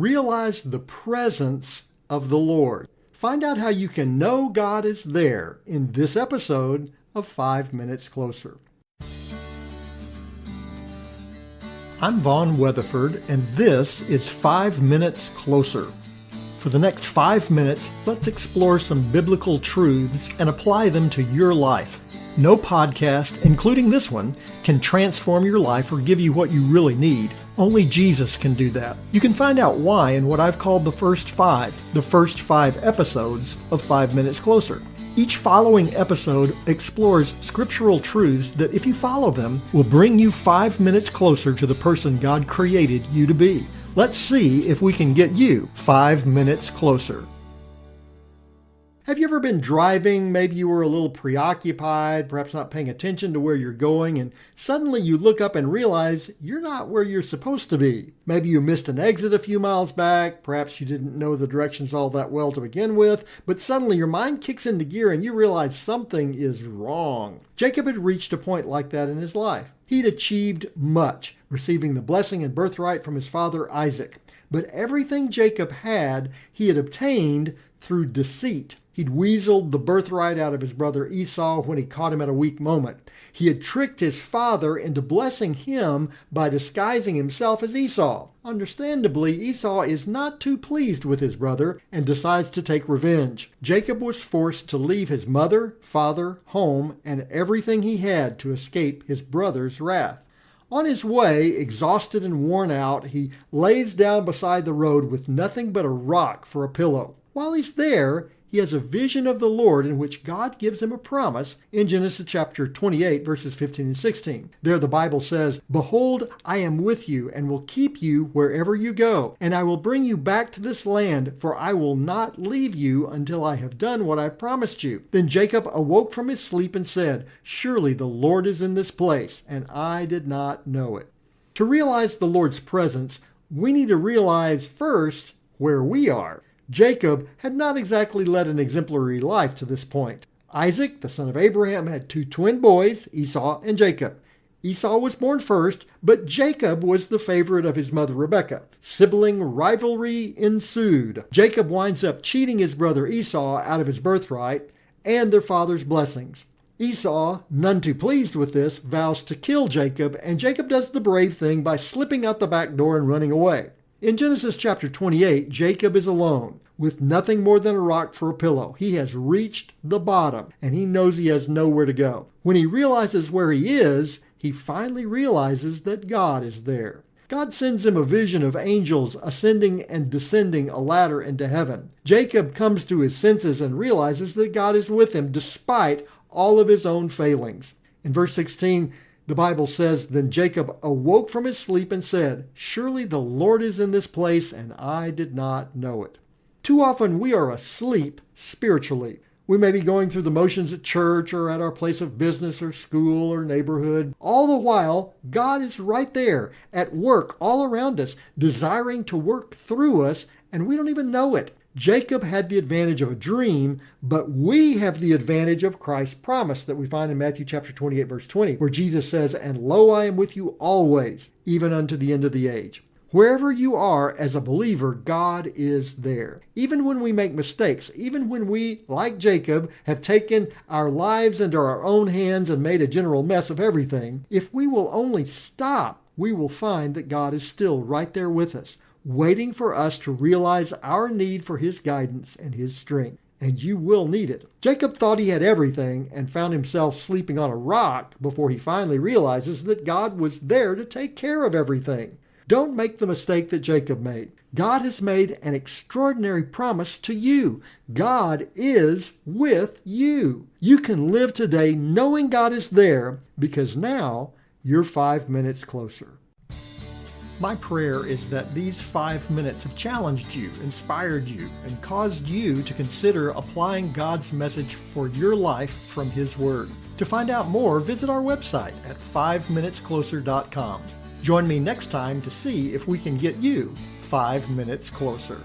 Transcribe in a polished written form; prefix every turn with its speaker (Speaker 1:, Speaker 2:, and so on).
Speaker 1: Realize the presence of the Lord. Find out how you can know God is there in this episode of 5 Minutes Closer. I'm Vaughn Weatherford, and this is 5 Minutes Closer. For the next 5 minutes, let's explore some biblical truths and apply them to your life. No podcast, including this one, can transform your life or give you what you really need. Only Jesus can do that. You can find out why in what I've called the first five episodes of 5 Minutes Closer. Each following episode explores scriptural truths that, if you follow them, will bring you 5 minutes closer to the person God created you to be. Let's see if we can get you 5 minutes closer. Have you ever been driving? Maybe you were a little preoccupied, perhaps not paying attention to where you're going, and suddenly you look up and realize you're not where you're supposed to be. Maybe you missed an exit a few miles back, perhaps you didn't know the directions all that well to begin with, but suddenly your mind kicks into gear and you realize something is wrong. Jacob had reached a point like that in his life. He'd achieved much, receiving the blessing and birthright from his father Isaac. But everything Jacob had, he had obtained through deceit. He'd weaseled the birthright out of his brother Esau when he caught him at a weak moment. He had tricked his father into blessing him by disguising himself as Esau. Understandably, Esau is not too pleased with his brother and decides to take revenge. Jacob was forced to leave his mother, father, home, and everything he had to escape his brother's wrath. On his way, exhausted and worn out, he lays down beside the road with nothing but a rock for a pillow. While he's there, he has a vision of the Lord in which God gives him a promise in Genesis chapter 28, verses 15 and 16. There the Bible says, "Behold, I am with you and will keep you wherever you go, and I will bring you back to this land, for I will not leave you until I have done what I promised you." Then Jacob awoke from his sleep and said, "Surely the Lord is in this place, and I did not know it." To realize the Lord's presence, we need to realize first where we are. Jacob had not exactly led an exemplary life to this point. Isaac, the son of Abraham, had two twin boys, Esau and Jacob. Esau was born first, but Jacob was the favorite of his mother Rebekah. Sibling rivalry ensued. Jacob winds up cheating his brother Esau out of his birthright and their father's blessings. Esau, none too pleased with this, vows to kill Jacob, and Jacob does the brave thing by slipping out the back door and running away. In Genesis chapter 28, Jacob is alone, with nothing more than a rock for a pillow. He has reached the bottom, and he knows he has nowhere to go. When he realizes where he is, he finally realizes that God is there. God sends him a vision of angels ascending and descending a ladder into heaven. Jacob comes to his senses and realizes that God is with him despite all of his own failings. In verse 16, the Bible says, "Then Jacob awoke from his sleep and said, 'Surely the Lord is in this place, and I did not know it.'" Too often we are asleep spiritually. We may be going through the motions at church or at our place of business or school or neighborhood. All the while, God is right there at work all around us, desiring to work through us, and we don't even know it. Jacob had the advantage of a dream, but we have the advantage of Christ's promise that we find in Matthew chapter 28, verse 20, where Jesus says, "And lo, I am with you always, even unto the end of the age." Wherever you are as a believer, God is there. Even when we make mistakes, even when we, like Jacob, have taken our lives into our own hands and made a general mess of everything, if we will only stop, we will find that God is still right there with us, waiting for us to realize our need for his guidance and his strength. And you will need it. Jacob thought he had everything and found himself sleeping on a rock before he finally realizes that God was there to take care of everything. Don't make the mistake that Jacob made. God has made an extraordinary promise to you. God is with you. You can live today knowing God is there because now you're 5 minutes closer. My prayer is that these 5 minutes have challenged you, inspired you, and caused you to consider applying God's message for your life from His Word. To find out more, visit our website at 5minutescloser.com. Join me next time to see if we can get you 5 minutes closer.